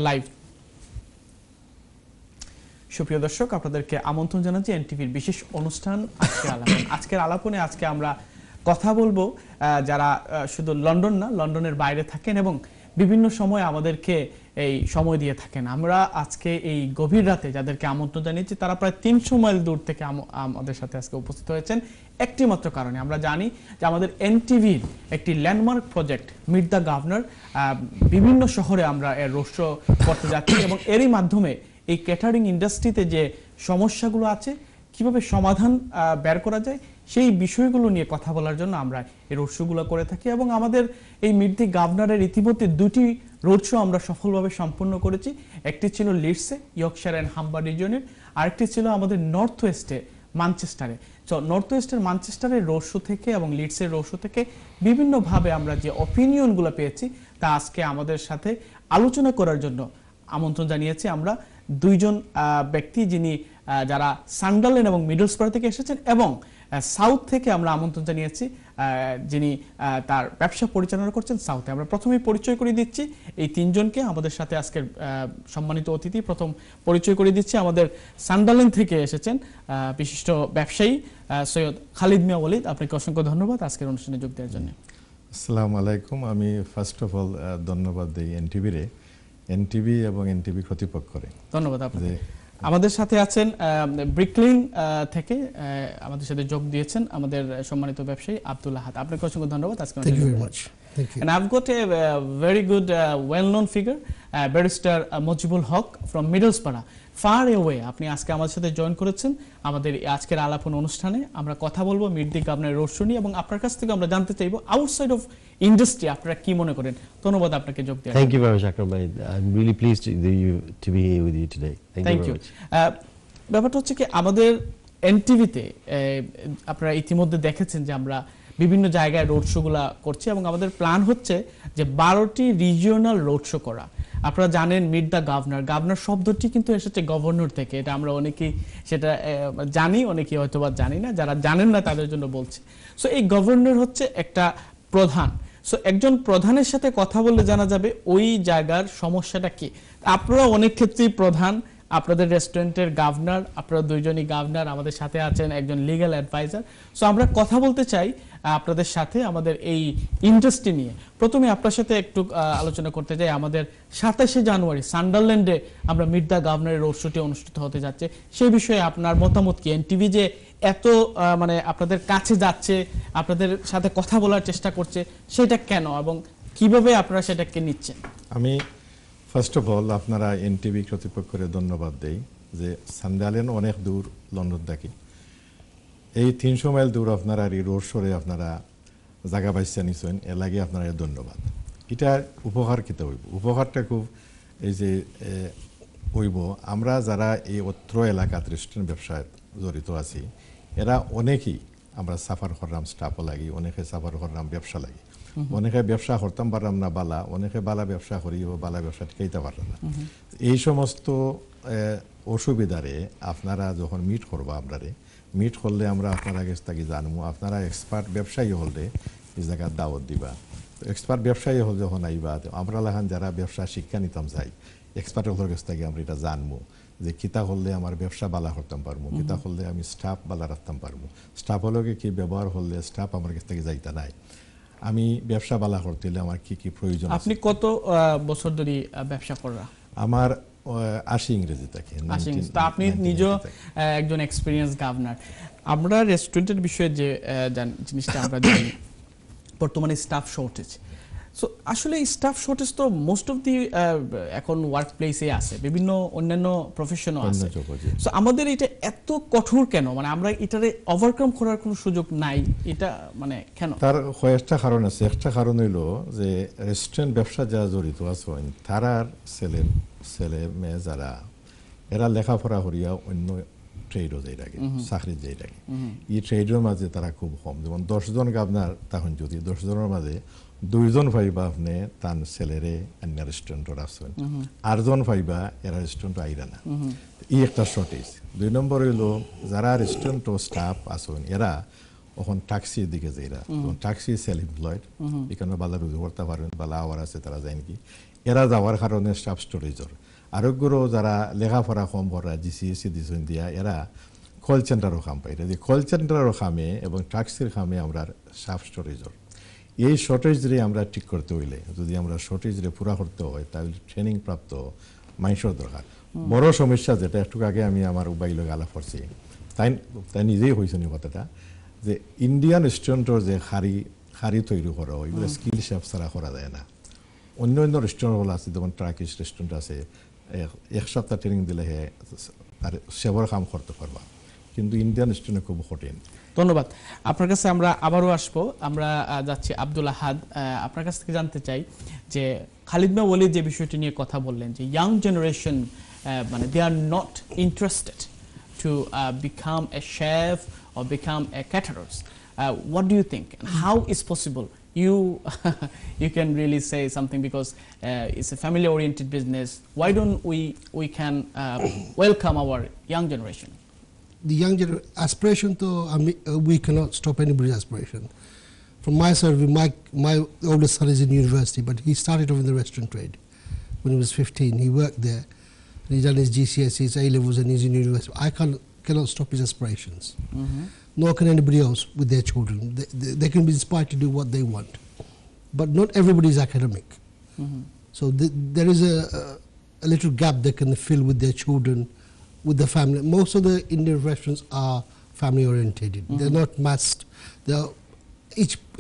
Live. সুপ্রিয় দর্শক, আপনাদেরকে আমন্ত্রণ জানাচ্ছি এনটিভির বিশেষ অনুষ্ঠান আজকের আলাপন। আজকের আলাপনে আজকে আমরা কথা বলবো যারা শুধু লন্ডন না, লন্ডনের বাইরে থাকেন এবং বিভিন্ন সময় আমাদেরকে এই সময় দিয়ে থাকেন। আমরা আজকে এই গভীর রাতে যাদেরকে আমন্ত্রণ জানিয়েছি তারা প্রায় 300 মাইল দূর থেকে আমাদের সাথে আজকে উপস্থিত হয়েছেন একটি মাত্র কারণে। আমরা জানি যে আমাদের এনটিভির একটি landmark project meet the governor, বিভিন্ন শহরে আমরা এর রোড শো করতে যাচ্ছি এবং এরই মাধ্যমে এই ক্যাটারিং ইন্ডাস্ট্রিতে যে সমস্যাগুলো আছে কিভাবে সমাধান বের করা যায় সেই বিষয়গুলো নিয়ে কথা বলার জন্য আমরা এই রোড শোগুলো করে থাকি। এবং আমাদের এই মিট দ্য গভর্নরের ইতিমধ্যে 2টি রোড শো আমরা সফলভাবে সম্পন্ন করেছি। একটি ছিল লিডসে, ইয়র্কশায়ার অ্যান্ড হাম্বার রিজিয়নের, আরেকটি ছিল আমাদের নর্থ ওয়েস্টে ম্যানচেস্টারে। তো নর্থ ওয়েস্টের ম্যানচেস্টারের রোড শো থেকে এবং লিডসের রোড শো থেকে বিভিন্নভাবে আমরা যে অপিনিয়নগুলো পেয়েছি তা আজকে আমাদের সাথে আলোচনা করার জন্য আমন্ত্রণ জানিয়েছি আমরা দুইজন ব্যক্তি যিনি যারা সান্ডারল্যান্ড এবং মিডলসব্রো থেকে এসেছেন, এবং সাউথ থেকে আমরা আমন্ত্রণ জানিয়েছি যিনি তার ব্যবসা পরিচালনা করছেন সাউথে। আমরা প্রথমেই পরিচয় করে দিচ্ছি এই তিনজনকে আমাদের সাথে আজকের সম্মানিত অতিথি। প্রথম পরিচয় করে দিচ্ছি আমাদের সান্ডারল্যান্ড থেকে এসেছেন বিশিষ্ট ব্যবসায়ী সৈয়দ খালিদ মিয়া ওয়ালিদ। আপনাকে অসংখ্য ধন্যবাদ আজকের অনুষ্ঠানে যোগ দেওয়ার জন্য। আসসালামু আলাইকুম। আমি ফার্স্ট অফ অল ধন্যবাদ দিই এনটিভি এবং এনটিভি কর্তৃপক্ষকে। ধন্যবাদ আপনাকে। আমাদের সাথে আছেন ব্রিকলিন থেকে আমাদের সাথে যোগ দিয়েছেন আমাদের সম্মানিত ব্যবসায়ী আব্দুল আহাদ। আপনাকে অসংখ্য ধন্যবাদ আজকে। Thank you very much. Thank you. And I've got a very good well-known figure, Barrister Mojibul Haq from Middlesbrough. Far away আপনি আজকে আমাদের সাথে জয়েন করেছেন আমাদের আজকের আলাপন অনুষ্ঠানে। আমরা কথা বলবো meet the governor road show নিয়ে এবং আপনার কাছ থেকে আমরা জানতে চাইবো আউটসাইড অফ ইন্ডাস্ট্রি আপনারা কি মনে করেন। ধন্যবাদ আপনাকে যোগ দেওয়ার। Thank you very much, Ajker bhai. I'm really pleased to be here with you today. Thank you very much. ব্যাপারটা হচ্ছে কি আমাদের এনটিভিতে আপনারা ইতিমধ্যে দেখেছেন যে আমরা বিভিন্ন জায়গায় রোড শোগুলা করছি এবং আমাদের প্ল্যান হচ্ছে যে 12টি রিজিওনাল রোড শো করা। আপনারা জানেন মিট দ্য গভর্নর শব্দটি কিন্তু এসেছে গভর্নর থেকে, এটা আমরা অনেকেই সেটা জানি, অনেকেই হয়তো বা জানি না, যারা জানেন না তাদের জন্য বলছি। সো এই গভর্নর হচ্ছে একটা প্রধান। সো একজন প্রধানের সাথে কথা বললে জানা যাবে ওই জায়গার সমস্যাটা কি। আপনারা অনেক ক্ষেত্রেই প্রধান, আপনাদের রেস্টুরেন্টের গভর্নর, আপনারা দুইজনই গভর্নর, আমাদের সাথে আছেন একজন লিগ্যাল অ্যাডভাইজার। সো আমরা কথা বলতে চাই আপনাদের সাথে আমাদের এই ইন্ডাস্ট্রি নিয়ে। প্রথমে আপনার সাথে একটু আলোচনা করতে চাই আমাদের 27শে জানুয়ারি সান্ডারল্যান্ডে আমরা মিট দ্য গভর্নরের রোড শোটি অনুষ্ঠিত হতে যাচ্ছে, সেই বিষয়ে আপনার মতামত কি? এনটিভি যে এত মানে আপনাদের কাছে যাচ্ছে, আপনাদের সাথে কথা বলার চেষ্টা করছে, সেটা কেন এবং কিভাবে আপনারা সেটাকে নিচ্ছেন? আমি ফার্স্ট অফ অল আপনারা এনটিভি কর্তৃপক্ষকে ধন্যবাদ দেই যে সান্ডারল্যান্ড অনেক দূর লন্ডন থেকে এই 300 মাইল দূর আপনারা এই রোড শোরে আপনারা জায়গা পাইছে নিছেন, এর লাগে আপনারা ধন্যবাদ। এটার উপকার কিতা হইব? উপকারটা খুব এই যে হইব আমরা যারা এই অত্র এলাকাত রেস্টুরেন্ট ব্যবসায় জড়িত আছি এরা অনেকেই আমরা সাফার করলাম স্টাফও লাগি, অনেকে সাফার করলাম ব্যবসা লাগি, অনেকে ব্যবসা করতাম পারলাম না বালা, অনেকে বালা ব্যবসা করি বালা ব্যবসা টিকাইতে পারলাম না। এই সমস্ত অসুবিধারে আপনারা যখন মিট করবা আপনারে মিট করলে আমরা আপনারা কাছ থেকে জানবো, আপনারা এক্সপার্ট ব্যবসায়ী হলে এই জায়গার দাওয়াত দিবা। তো এক্সপার্ট ব্যবসায়ী হল যখন আইবা আমরা লাহান যারা ব্যবসা শিক্ষা নিতাম চাই এক্সপার্ট হলের কাছ থেকে আমরা এটা জানবো যে কিতা করলে আমার ব্যবসা বালা করতাম পারবো, কিতা করলে আমি স্টাফ বালা রাখতাম পারবো, স্টাফ হলকে কি ব্যবহার করলে স্টাফ আমার কাছ থেকে যাইতা নাই, আমি ব্যবসা বালা করতে হলে আমার কি কি প্রয়োজন। আপনি কত বছর ধরে ব্যবসা করা? আমার 80 ইংরেজি থাকে। আপনি নিজে একজন এক্সপিরিয়েন্স গভর্নর। আমরা রেস্টুরেন্টের বিষয়ে যে জিনিসটা আমরা জানি বর্তমানে স্টাফ শর্টেজ। সো আসলে স্টাফ শর্টেজ তো মোস্ট অফ দি এখন ওয়ার্ক প্লেসে আছে, বিভিন্ন অন্যান্য প্রফেশনও আছে। সো আমাদের এটা এত কঠোর কেন? মানে আমরা এটারে ওভারকাম করার কোনো সুযোগ নাই, এটা মানে কেন? তার কয়েকটা কারণ আছে। একটা কারণ হইল যে রেস্টুরেন্ট ব্যবসা যারা জড়িত আছেন তারার ছেলে মেয়ে যারা এরা লেখাপড়া করিয়া অন্য ট্রেডও যাই লাগে, চাকরি যাই লাগে। এই ট্রেডের মাঝে তারা খুব কম। যেমন 10 জন গাবনার তখন যদি 10 জনের মাঝে 2 জন পাইবা আপনি তার ছেলেরে অন্য রেস্টুরেন্টর আসছেন, 8 জন পাইবা এরা রেস্টুরেন্ট আইরা না। এই একটা শর্টেজ। 2 নম্বর হইল যারা রেস্টুরেন্ট স্টাফ আসেন এরা এখন ট্যাক্সির দিকে যাইরা, ট্যাক্সি সেলফ এমপ্লয়েড, এখানে বালা রুজু করতে পারবেন, বালা আওয়ার আছে তারা যায় নাকি এরা যাওয়ার কারণে স্টাফ স্টোরেজর আরোগ্যরও যারা লেখাপড়া কম করা জিসিএসি দিয়েছেন দিয়া এরা কল সেন্টারও কাম পাই যে কল সেন্টারেরও কামে এবং ট্যাক্সির কামে আমরা স্টাফ স্টোরেজর এই শর্টেজরে আমরা ঠিক করতে হইলে যদি আমরা শর্টেজরে পুরা করতে হয় তাহলে ট্রেনিং প্রাপ্ত মানুষের দরকার বড় সমস্যা যেটা একটু আগে আমি আমার উবাইল আলাপ করছি তাই নিজেই হয়েছেন এই কথাটা যে ইন্ডিয়ান রেস্টুরেন্টের যে খারি তৈরি করা হয় এগুলো স্কিল শেফ ছাড়া করা যায় না অন্য অন্য রেস্টুরেন্টগুলো আছে যেমন টার্কিশ রেস্টুরেন্ট আছে এক সপ্তাহ ট্রেনিং দিলে হে তার সেবার কাম করতে পারবা কিন্তু ইন্ডিয়ান রেস্টুরেন্টে খুব কঠিন ধন্যবাদ আপনার কাছে আমরা আবারও আসবো আমরা যাচ্ছি আব্দুল আহাদ আপনার কাছ থেকে জানতে চাই যে খালিদ ভাই ওলি যে বিষয়টি নিয়ে কথা বললেন যে ইয়াং জেনারেশন মানে they are not interested to become a chef or become a caterers. What do you think? And how is possible? You can really say something because it's a family-oriented business. Why don't we can welcome our young generation? The young aspiration to we cannot stop anybody's aspiration. From my survey, my oldest son is in university, but he started off in the restaurant trade when he was 15. He worked there. He's done his GCSEs, A-levels, and he's in university. I cannot stop his aspirations. Nor can anybody else with their children. They can be inspired to do what they want. But not everybody is academic. So there is a little gap they can fill with their children, with the family. Most of the Indian restaurants are family orientated. They're not massed.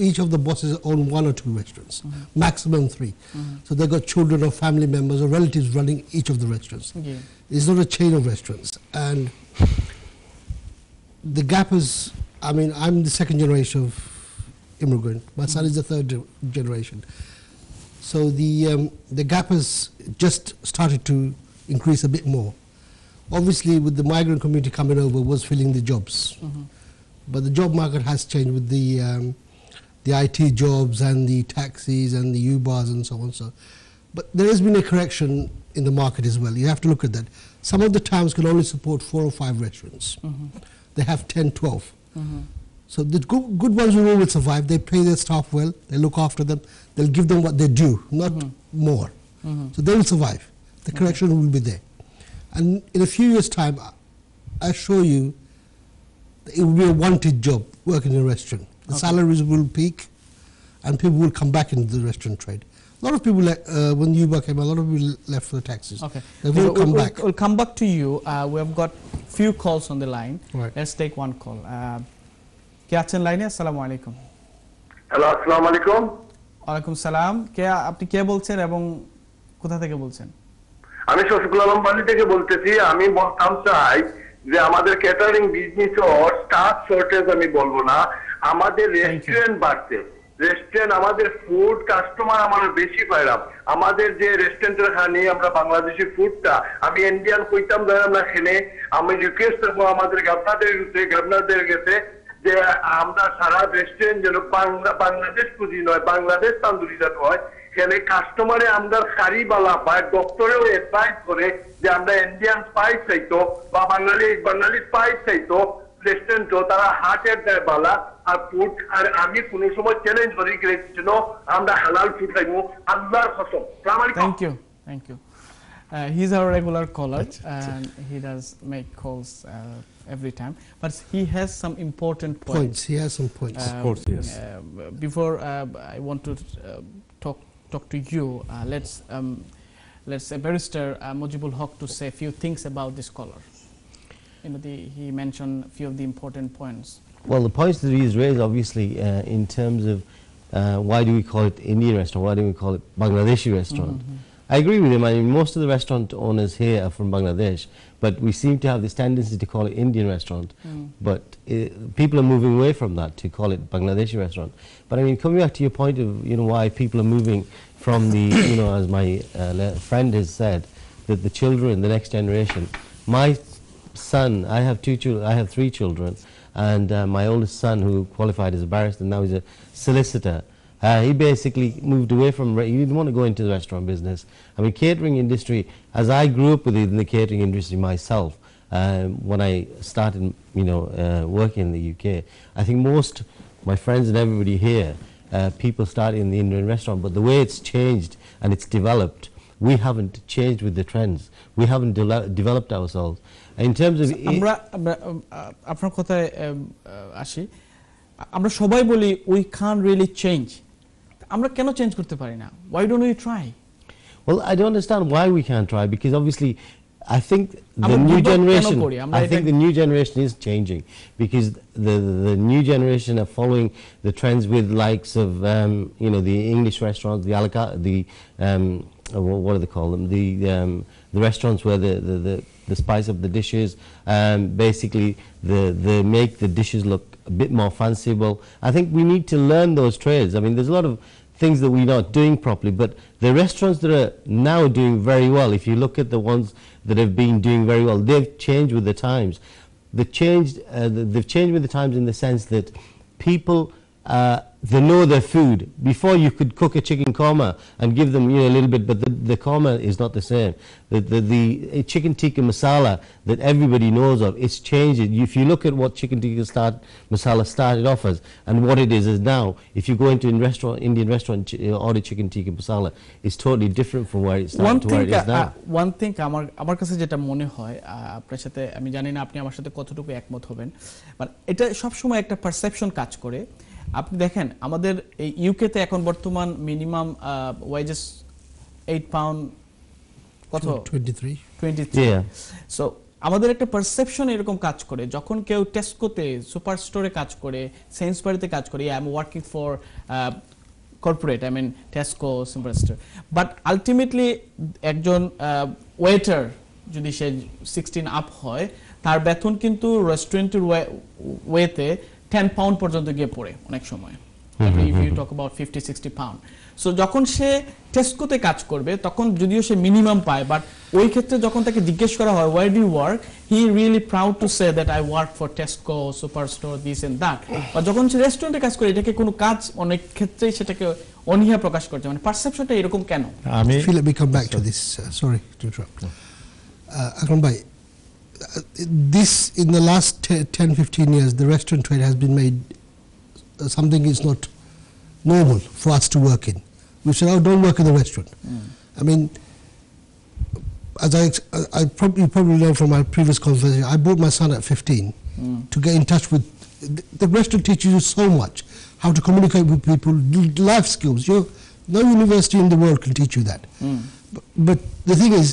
Each of the bosses own 1 or 2 restaurants, maximum 3. So they've got children or family members or relatives running each of the restaurants. It's not a chain of restaurants. And the gap is, I mean, I'm the second generation of immigrant. My son is the third generation. So the gap has just started to increase a bit more. Obviously, with the migrant community coming over, was filling the jobs. But the job market has changed with the IT jobs and the taxis and the U-bars and so on. So, but there has been a correction in the market as well. You have to look at that. Some of the towns can only support 4 or 5 restaurants. They have 10, 12. So the good ones will always survive. They pay their staff well. They look after them. They'll give them what they do, not more. So they will survive. The correction will be there. And in a few years' time, I assure you, it will be a wanted job working in a restaurant. The salaries will peak, and people will come back into the restaurant trade. A lot of people, when Uber came, a lot of people left for the taxis. Okay, they will come back. We'll come back to you. We have got few calls on the line. Right. Let's take one call. কে আছেন লাইনে? আসসালামু আলাইকুম। Hello, আসসালামু আলাইকুম। ওয়ালাইকুম সালাম। আপনি কে বলছেন এবং কোথা থেকে বলছেন? আমি শফিকুল আলম বালি থেকে বলতেছি। আমি বলতাম চাই যে আমাদের ক্যাটারিং বিজনেস ও স্টাফ শর্টেজ আমি বলবো না, আমাদের রেস্টুরেন্ট বাড়ছে। রেস্টুরেন্ট আমাদের ফুড কাস্টমার আমরা বেশি পাইলাম। আমাদের যে রেস্টুরেন্টের খানি আমরা বাংলাদেশি ফুডটা আমি ইন্ডিয়ান কইতাম ধরে আমরা খেলে আমি রিকোয়েস্ট করবো আমাদের গভর্নরদের কাছে যে আমরা সারা রেস্টুরেন্ট যেন বাংলাদেশ পুঁজি নয়, বাংলাদেশ তান্দুরি জাত হয়। এখানে কাস্টমারে আমরা কারিবালা পায়, ডক্টরেও অ্যাডভাইস করে যে আমরা ইন্ডিয়ান স্পাইস চাইতো বা বাঙালি স্পাইস চাইতো রেস্টুরেন্টও তারা হার্টের দেয় বালা আর ফুড। আর আমি কোনো সময় চ্যালেঞ্জ করি যেন আমরা হালাল ফুড খাইবো আল্লাহর কসম। Thank you. He's our regular caller and he does make calls every time, but he has some important points. He has some points. Of course, yes. Before I want to talk to you, let's Barrister Mujibul Haq to say a few things about this caller. He mentioned a few of the important points. Well, the points that he's raised, obviously, in terms of why do we call it Indian restaurant, why do we call it Bangladeshi restaurant? I agree with him. I mean, most of the restaurant owners here are from Bangladesh, but we seem to have this tendency to call it Indian restaurant. But people are moving away from that to call it Bangladeshi restaurant. But I mean, coming back to your point of why people are moving from the as my friend has said, that the children, the next generation. My son, I have 2 children. I have 3 children, and my oldest son, who qualified as a barrister, now he's a solicitor. He basically moved away from, he didn't want to go into the restaurant business. I mean, catering industry, as I grew up with it in the catering industry myself, when I started, working in the UK, I think most, my friends and everybody here, people started in the Indian restaurant, but the way it's changed and it's developed, we haven't changed with the trends. We haven't developed ourselves. In terms of আপনার কথায় আসি, আমরা সবাই বলি we can't really change. আমরা কেন change করতে পারি না? Why don't we try? Well, I don't understand why we can't try, because obviously I think the new generation, is changing, because the new generation are following the trends with likes of you know, the English restaurants, the what do they call them, the restaurants where the spice of the dishes, basically they make the dishes look a bit more fanciful. I think we need to learn those trades. I mean, there's a lot of things that we're not doing properly, but the restaurants that are now doing very well, if you look at the ones that have been doing very well, they've changed with the times. They've changed with the times in the sense that people, they know their food. Before, you could cook a chicken korma and give them, you know, a little bit, but the korma is not the same. The chicken tikka masala that everybody knows of, it's changed. If you look at what chicken tikka masala started off as and what it is now, if you go into a restaurant, Indian restaurant, order chicken tikka masala, it's totally different from where it started to where it is now. One thing আমার কাছে যেটা মনে হয়, আপনার সাথে আমি জানি না আপনি আমার সাথে কতটুকু একমত হবেন, বাট এটা সব সময় একটা পারসেপশন কাজ করে। আপনি দেখেন আমাদের এই ইউকেতে এখন বর্তমান মিনিমাম ওয়েজেস 8 পাউন্ড কত 23 সো আমাদের একটা পারসেপশন এরকম কাজ করে, যখন কেউ টেস্কোতে সুপার স্টোরে কাজ করে, সেন্সবারিতে কাজ করে, I am working for corporate, I mean Tesco super store, but ultimately একজন ওয়েটার যদি সে 16 আপ হয়, তার বেতন কিন্তু রেস্টুরেন্টের ওয়েতে 10 পাউন্ড পর্যন্ত গিয়ে পড়ে অনেক সময়, if you talk about 50-60 pound. So যখন সে টেস্কোতে কাজ করবে, তখন যদিও সে মিনিমাম পায়, বাট ওই ক্ষেত্রে যখন তাকে জিজ্ঞেস করা হয় where do you work, he really proud to say that I work for Tesco Superstore, this and that, বা যখন সে রেস্টুরেন্টে কাজ করে, এটাকে কোনো কাজ অনেক ক্ষেত্রেই সেটাকে অনীহা প্রকাশ করছে। মানে পারসেপশনটা এরকম কেন? Let me come back to this, sorry to interrupt. Akram bhai, this in the last 10-15 years, the restaurant trade has been made something is not normal for us to work in. We said, oh, don't work in the restaurant. I mean, as you probably learned from our previous conversation, I brought my son at 15 to get in touch with, the restaurant teaches you so much, how to communicate with people, life skills. No university in the world can teach you that. But the thing is,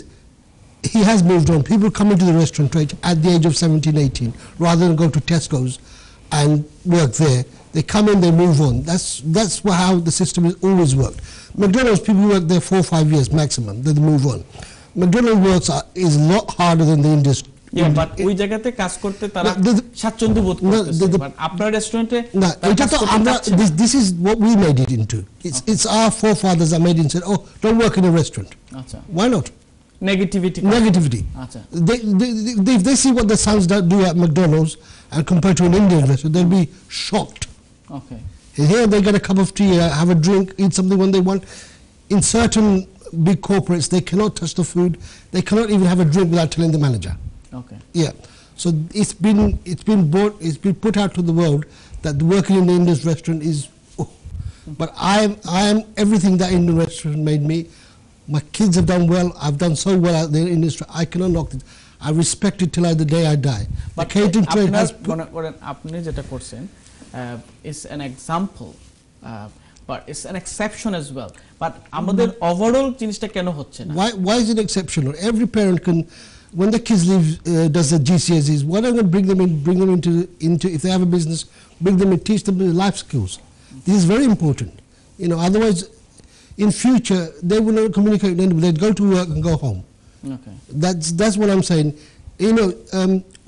he has moved on. People come into the restaurant trade at the age of 17, 18, rather than go to Tesco's and work there. They come in, they move on. That's how the system has always worked. McDonald's, people work there 4 or 5 years maximum, then they move on. McDonald's works is a lot harder than the industry. Yeah, but ওই জায়গাতে কাজ করতে তারা স্বাচ্ছন্দ্য বোধ করতেছে, but আপনার রেস্টুরেন্টে না, এটা তো আমরা, this is what we made it into. It's our forefathers are made it and said, oh, don't work in a restaurant. আচ্ছা, why not? Negativity. Achha. If they see what the sons do at McDonald's and compared to an Indian restaurant, they'll be shocked. Okay. Here they get a cup of tea, have a drink, eat something when they want. In certain big corporates, they cannot touch the food. They cannot even have a drink without telling the manager. Okay. Yeah. So it's been put out to the world that working in the Indian restaurant is. Oh. But I am everything that Indian restaurant made me. My kids have done well. I've done so well out there in industry. I cannot knock it. I respect it till the day I die. But the catering trade has. আপনি যেটা করছেন is an example, but it's an exception as well. But আমাদের overall জিনিসটা কেন হচ্ছে না? Why is it exceptional? Every parent can, when the kids leave, does the GCSEs. Why don't we bring them into if they have a business, bring them and teach them the life skills. This is very important. You know, otherwise, in future they will not communicate. They'd go to work and go home. Okay. That's what I'm saying. You know,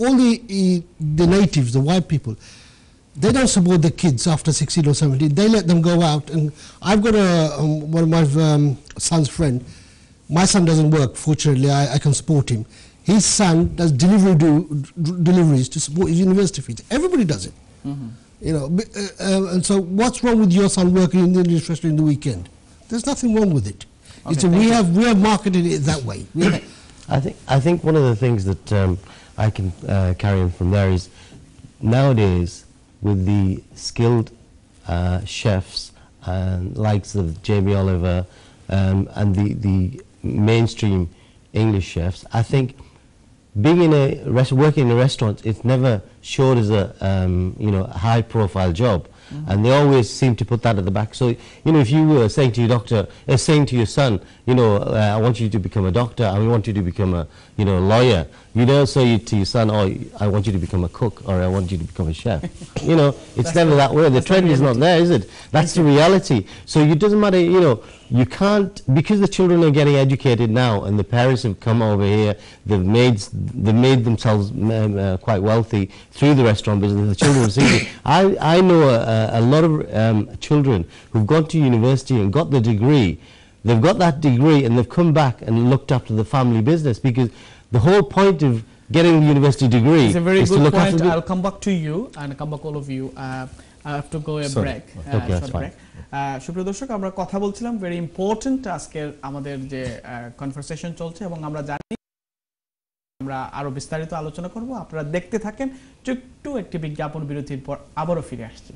all the natives, the white people, they don't support the kids after 16 or 17. They let them go out. And I've got one of my son's friend. My son doesn't work. Fortunately, I can support him. His son does deliveries to support his university fees. Everybody does it. You know, and so what's wrong with your son working in the English restaurant in the weekend? There's nothing wrong with it. Okay, we have marketed it that way. I think one of the things that I can carry on from there is nowadays with the skilled chefs and likes of Jamie Oliver and the mainstream English chefs. I think being in a working in a restaurant, it's never showed as a high profile job. And they always seem to put that at the back. So, if you were saying to your doctor, saying to your son, I want you to become a doctor, I want you to become a, lawyer, you don't say to your son, oh, I want you to become a cook, or I want you to become a chef. It's never that way. The trend is not there, is it? That's the reality. So it doesn't matter, you can't, because the children are getting educated now, and the parents have come over here, they've made themselves quite wealthy through the restaurant business. The children have seen it. I know a lot of children who've gone to university and got the degree. They've got that degree and they've come back and looked after the family business, because the whole point of getting the university degree is a very is to good look point. after I'll come back to you and come back all of you. I have to go a break. Okay, that's short fine. break. সুপ্রিয় দর্শক, আমরা কথা বলছিলাম very important আজকের আমাদের যে conversation চলছে, এবং আমরা জানি আমরা আরো বিস্তারিত আলোচনা করব। আপনারা দেখতে থাকেন, একটু একটি বিজ্ঞাপন বিরতির পর আবারও ফিরে আসছি।